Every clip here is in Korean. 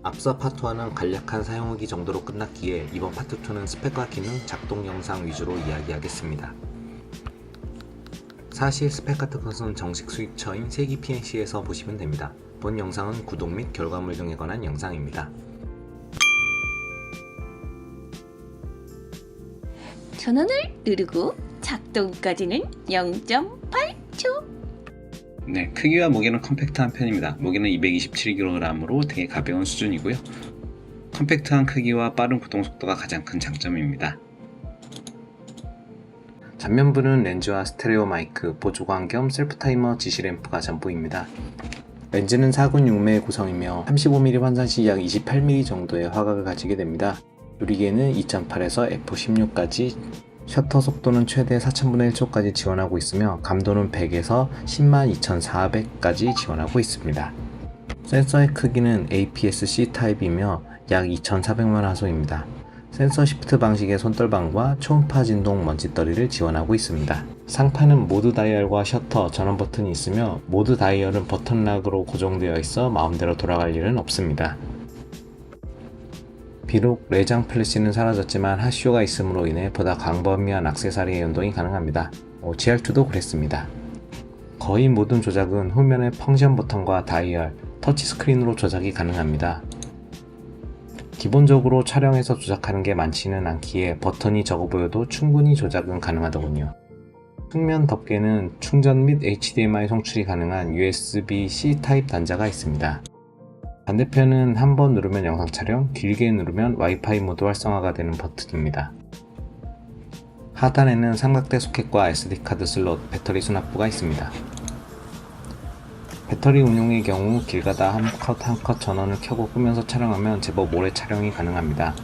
앞서 파트 1은 간략한 사용후기 정도로 끝났기에 이번 파트 2는 스펙과 기능, 작동 영상 위주로 이야기하겠습니다. 사실 스펙 같은 것은 정식 수입처인 세기 PNC에서 보시면 됩니다. 본 영상은 구독 및 결과물 등에 관한 영상입니다. 전원을 누르고 작동까지는 0.8초. 네, 크기와 무게는 컴팩트한 편입니다. 무게는 227kg으로 되게 가벼운 수준이고요. 컴팩트한 크기와 빠른 구동 속도가 가장 큰 장점입니다. 전면부는 렌즈와 스테레오 마이크, 보조광 겸 셀프 타이머 지시 램프가 전부입니다. 렌즈는 4군 6매의 구성이며 35mm 환산 시 약 28mm 정도의 화각을 가지게 됩니다. 누리개는 2.8에서 f16까지, 셔터 속도는 최대 4000분의 1초까지 지원하고 있으며 감도는 100에서 102,400까지 지원하고 있습니다. 센서의 크기는 APS-C 타입이며 약 2400만 화소입니다. 센서 시프트 방식의 손떨방과 초음파 진동 먼지떨이를 지원하고 있습니다. 상판은 모드 다이얼과 셔터, 전원 버튼이 있으며 모드 다이얼은 버튼락으로 고정되어 있어 마음대로 돌아갈 일은 없습니다. 비록 내장 플래시는 사라졌지만 핫쇼가 있음으로 인해 보다 광범위한 액세서리의 연동이 가능합니다. GR2도 그랬습니다. 거의 모든 조작은 후면의 펑션 버튼과 다이얼, 터치스크린으로 조작이 가능합니다. 기본적으로 촬영에서 조작하는 게 많지는 않기에 버튼이 적어 보여도 충분히 조작은 가능하더군요. 측면 덮개는 충전 및 HDMI 송출이 가능한 USB-C 타입 단자가 있습니다. 반대편은 한 번 누르면 영상 촬영, 길게 누르면 와이파이 모드 활성화가 되는 버튼입니다. 하단에는 삼각대 소켓과 SD카드 슬롯, 배터리 수납부가 있습니다. 배터리 운용의 경우 길 가다 한 컷 전원을 켜고 끄면서 촬영하면 제법 오래 촬영이 가능합니다.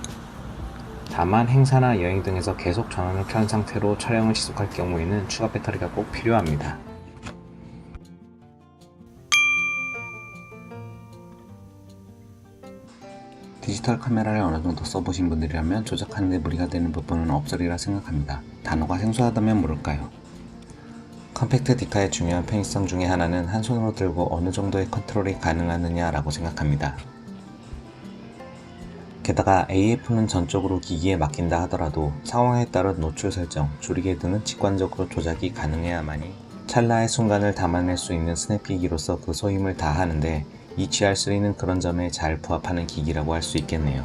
다만 행사나 여행 등에서 계속 전원을 켠 상태로 촬영을 지속할 경우에는 추가 배터리가 꼭 필요합니다. 디지털 카메라를 어느 정도 써보신 분들이라면 조작하는 데 무리가 되는 부분은 없으리라 생각합니다. 단어가 생소하다면 모를까요? 컴팩트 디카의 중요한 편의성 중에 하나는 한 손으로 들고 어느 정도의 컨트롤이 가능하느냐 라고 생각합니다. 게다가 AF는 전적으로 기기에 맡긴다 하더라도 상황에 따른 노출 설정, 조리개 등은 직관적으로 조작이 가능해야만이 찰나의 순간을 담아낼 수 있는 스냅기기로서 그 소임을 다하는데 이 GR3는 그런 점에 잘 부합하는 기기라고 할 수 있겠네요.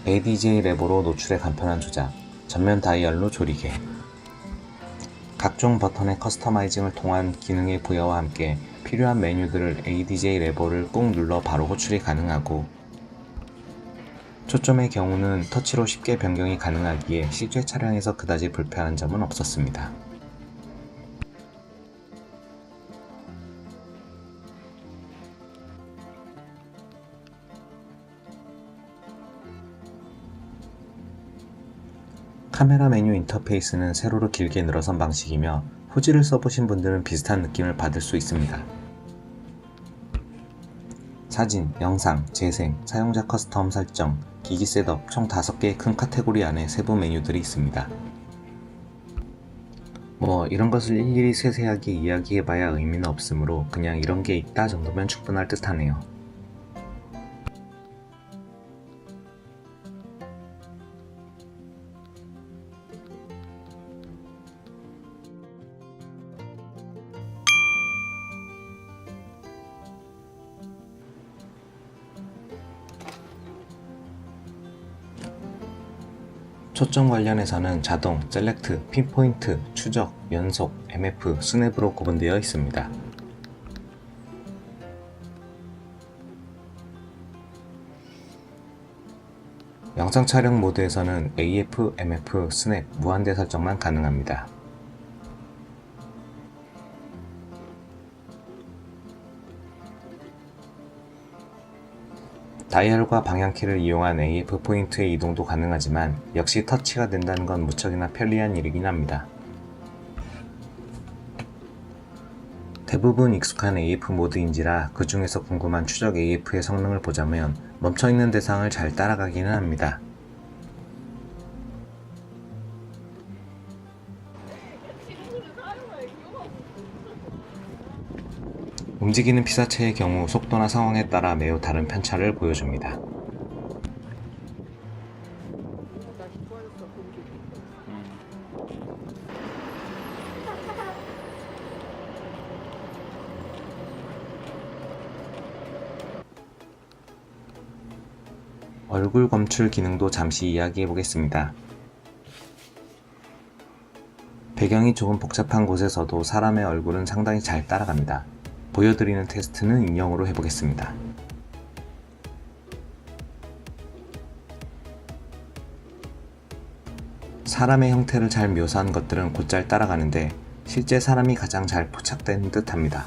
ADJ 레버로 노출의 간편한 조작, 전면 다이얼로 조리개, 각종 버튼의 커스터마이징을 통한 기능의 부여와 함께 필요한 메뉴들을 ADJ 레버를 꾹 눌러 바로 호출이 가능하고 초점의 경우는 터치로 쉽게 변경이 가능하기에 실제 촬영에서 그다지 불편한 점은 없었습니다. 카메라 메뉴 인터페이스는 세로로 길게 늘어선 방식이며 후지를 써보신 분들은 비슷한 느낌을 받을 수 있습니다. 사진, 영상, 재생, 사용자 커스텀 설정, 기기 셋업 총 5개의 큰 카테고리 안에 세부 메뉴들이 있습니다. 이런 것을 일일이 세세하게 이야기해봐야 의미는 없으므로 그냥 이런 게 있다 정도면 충분할 듯 하네요. 초점 관련해서는 자동, 셀렉트, 핀포인트, 추적, 연속, MF, 스냅으로 구분되어 있습니다. 영상 촬영 모드에서는 AF, MF, 스냅, 무한대 설정만 가능합니다. 다이얼과 방향키를 이용한 AF 포인트의 이동도 가능하지만 역시 터치가 된다는 건 무척이나 편리한 일이긴 합니다. 대부분 익숙한 AF 모드인지라 그 중에서 궁금한 추적 AF의 성능을 보자면 멈춰있는 대상을 잘 따라가기는 합니다. 움직이는 피사체의 경우 속도나 상황에 따라 매우 다른 편차를 보여줍니다. 얼굴 검출 기능도 잠시 이야기해 보겠습니다. 배경이 조금 복잡한 곳에서도 사람의 얼굴은 상당히 잘 따라갑니다. 보여드리는 테스트는 인형으로 해보겠습니다. 사람의 형태를 잘 묘사한 것들은 곧잘 따라가는데 실제 사람이 가장 잘 포착된 듯 합니다.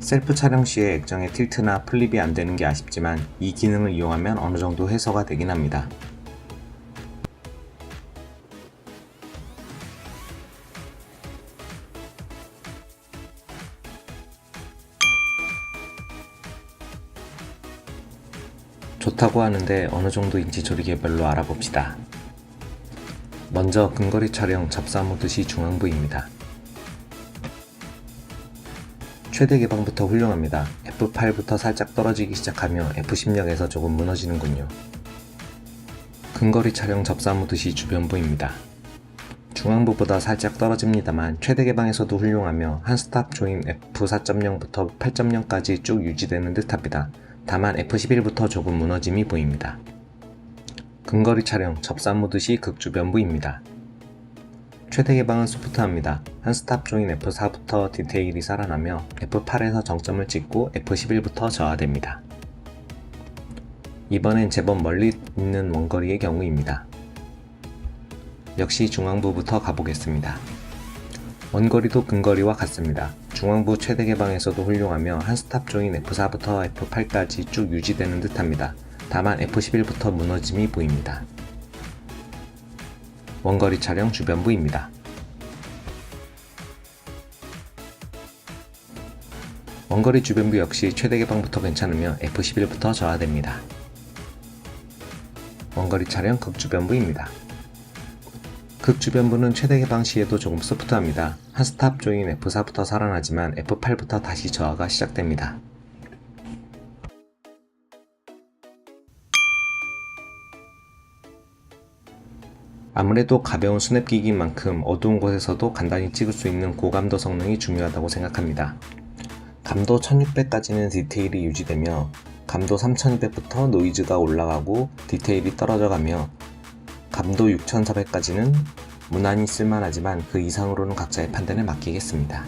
셀프 촬영 시에 액정의 틸트나 플립이 안 되는 게 아쉽지만 이 기능을 이용하면 어느 정도 해소가 되긴 합니다. 좋다고 하는데 어느 정도인지 조리개별로 알아봅시다. 먼저 근거리 촬영 접사모드시 중앙부입니다. 최대 개방부터 훌륭합니다. F8부터 살짝 떨어지기 시작하며 F10력에서 조금 무너지는군요. 근거리 촬영 접사모드시 주변부입니다. 중앙부보다 살짝 떨어집니다만 최대 개방에서도 훌륭하며 한스탑 조인 F4.0부터 8.0까지 쭉 유지되는 듯합니다. 다만 F11부터 조금 무너짐이 보입니다. 근거리 촬영 접사모드시 극주변부입니다. 최대 개방은 소프트합니다. 한스탑 조인 F4부터 디테일이 살아나며 F8에서 정점을 찍고 F11부터 저하됩니다. 이번엔 제법 멀리 있는 원거리의 경우입니다. 역시 중앙부부터 가보겠습니다. 원거리도 근거리와 같습니다. 중앙부 최대 개방에서도 훌륭하며 한스탑 조인 F4부터 F8까지 쭉 유지되는 듯합니다. 다만 F11부터 무너짐이 보입니다. 원거리 촬영 주변부입니다. 원거리 주변부 역시 최대 개방부터 괜찮으며 F11부터 저하됩니다. 원거리 촬영 극주변부입니다. 극주변부는 최대 개방 시에도 조금 소프트합니다. 한스탑 조인 F4부터 살아나지만 F8부터 다시 저하가 시작됩니다. 아무래도 가벼운 스냅기기인 만큼 어두운 곳에서도 간단히 찍을 수 있는 고감도 성능이 중요하다고 생각합니다. 감도 1600까지는 디테일이 유지되며 감도 3200부터 노이즈가 올라가고 디테일이 떨어져가며 감도 6400까지는 무난히 쓸만하지만 그 이상으로는 각자의 판단에 맡기겠습니다.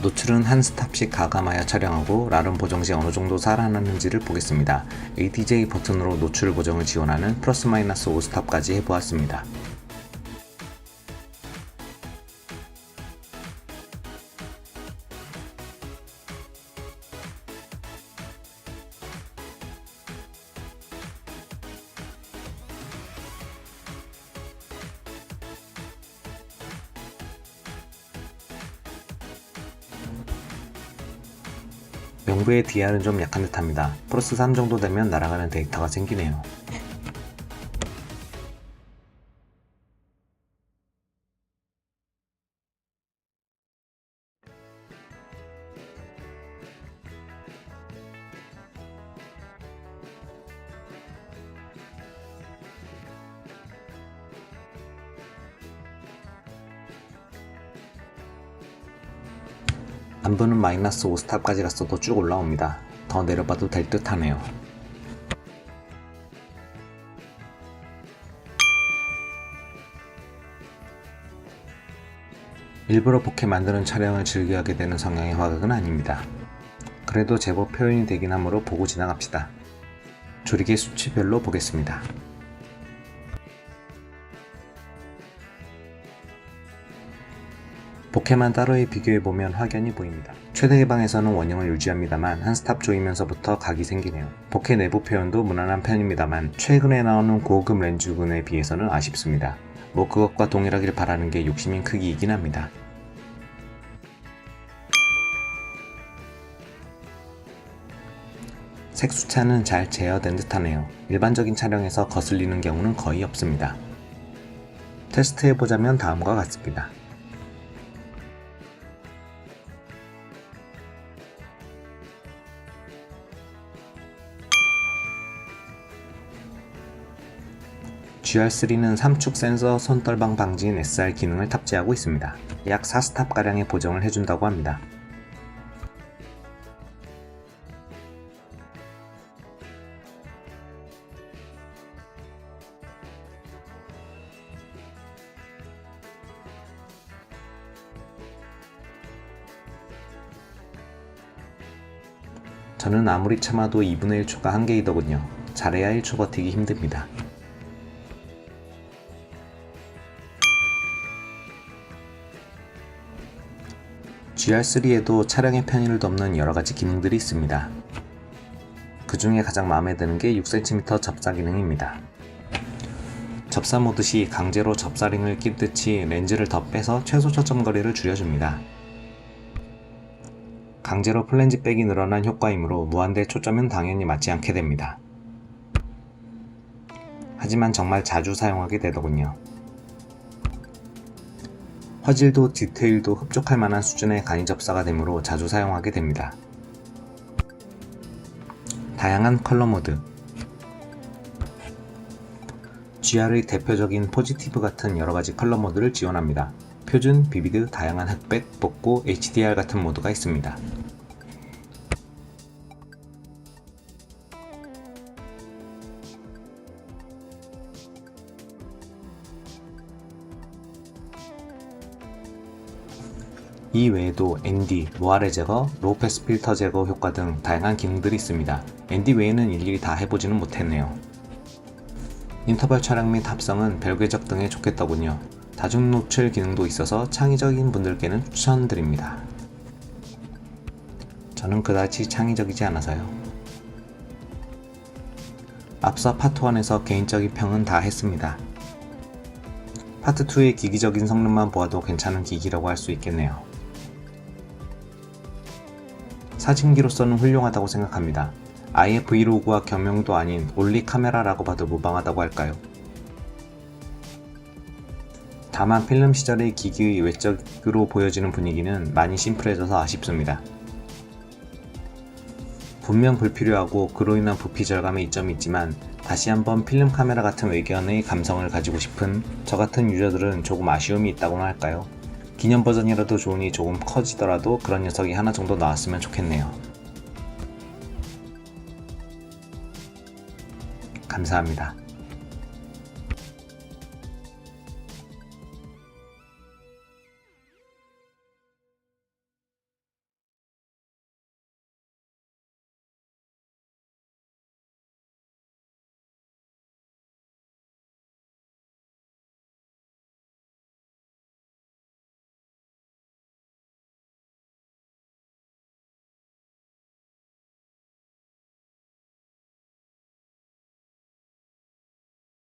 노출은 한 스탑씩 가감하여 촬영하고 라름 보정 시 어느 정도 살아났는지를 보겠습니다. ATJ 버튼으로 노출 보정을 지원하는 플러스 마이너스 5스탑까지 해보았습니다. 명부의 DR은 좀 약한 듯합니다. 플러스 3 정도 되면 날아가는 데이터가 생기네요. 안부는 마이너스 5스탑까지 갔어도 쭉 올라옵니다. 더 내려봐도 될 듯 하네요. 일부러 복해 만드는 촬영을 즐겨하게 되는 성향의 화각은 아닙니다. 그래도 제법 표현이 되긴 하므로 보고 지나갑시다. 조리개 수치별로 보겠습니다. 복해만 따로히 비교해보면 확연히 보입니다. 최대 개방에서는 원형을 유지합니다만 한 스탑 조이면서부터 각이 생기네요. 복해 내부 표현도 무난한 편입니다만 최근에 나오는 고급 렌즈군에 비해서는 아쉽습니다. 뭐 그것과 동일하길 바라는 게 욕심인 크기이긴 합니다. 색수차는 잘 제어된 듯하네요. 일반적인 차량에서 거슬리는 경우는 거의 없습니다. 테스트해보자면 다음과 같습니다. GR3는 3축 센서 손떨방 방지인 SR 기능을 탑재하고 있습니다. 약 4스탑가량의 보정을 해준다고 합니다. 저는 아무리 참아도 2분의 1초가 한계이더군요. 잘해야 1초 버티기 힘듭니다. GR3에도 차량의 편의를 돕는 여러가지 기능들이 있습니다. 그 중에 가장 마음에 드는 게 6cm 접사 기능입니다. 접사 모드 시 강제로 접사링을 끼듯이 렌즈를 더 빼서 최소 초점 거리를 줄여줍니다. 강제로 플랜지 백이 늘어난 효과이므로 무한대 초점은 당연히 맞지 않게 됩니다. 하지만 정말 자주 사용하게 되더군요. 화질도 디테일도 흡족할 만한 수준의 간이 접사가 되므로 자주 사용하게 됩니다. 다양한 컬러 모드 GR의 대표적인 포지티브 같은 여러가지 컬러 모드를 지원합니다. 표준, 비비드, 다양한 흑백, 볶고, HDR 같은 모드가 있습니다. 이 외에도 ND, 노아레 제거, 로우 패스 필터 제거 효과 등 다양한 기능들이 있습니다. ND 외에는 일일이 다 해보지는 못했네요. 인터벌 촬영 및 합성은 별궤적 등에 좋겠더군요. 다중 노출 기능도 있어서 창의적인 분들께는 추천드립니다. 저는 그다지 창의적이지 않아서요. 앞서 파트 1에서 개인적인 평은 다 했습니다. 파트 2의 기기적인 성능만 보아도 괜찮은 기기라고 할 수 있겠네요. 사진기로서는 훌륭하다고 생각합니다. 아예 브이로그와 겸용도 아닌 올리 카메라라고 봐도 무방하다고 할까요? 다만 필름 시절의 기기의 외적으로 보여지는 분위기는 많이 심플해져서 아쉽습니다. 분명 불필요하고 그로 인한 부피 절감의 이점이 있지만 다시 한번 필름 카메라 같은 외견의 감성을 가지고 싶은 저 같은 유저들은 조금 아쉬움이 있다고나 할까요? 기념 버전이라도 좋으니 조금 커지더라도 그런 녀석이 하나 정도 나왔으면 좋겠네요. 감사합니다.